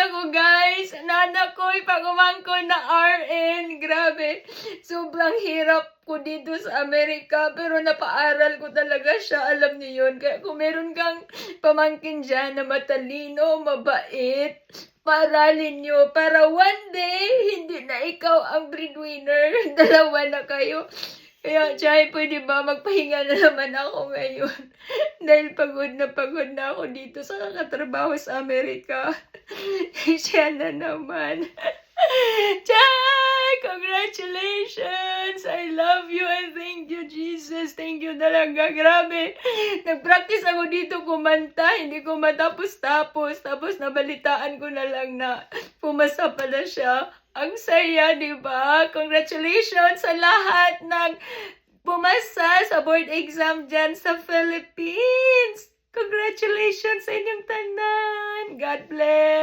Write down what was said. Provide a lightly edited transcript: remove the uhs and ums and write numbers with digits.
ako, guys. Nana ko, ipagumangkon na RN. Grabe. Sobrang hirap ko dito sa Amerika. Pero napaaral ko talaga siya. Alam niyo yun. Kaya kung meron kang pamangkin dyan na matalino, mabait, paaralin nyo para one day, hindi na ikaw ang breadwinner. Dalawa na kayo. Kaya, Chay, pwede ba magpahinga na naman ako ngayon? Dahil pagod na ako dito sa kakatrabaho sa Amerika. Siya na naman. Chay! Congratulations! I love you and thank you, Jesus. Thank you talaga. Grabe. Nag-practice ako dito kumanta. Hindi ko matapos-tapos. Tapos nabalitaan ko na lang na pumasa pala siya. Ang saya, di ba? Congratulations sa lahat ng pumasa sa board exam dyan sa Philippines. Congratulations sa inyong tanan. God bless.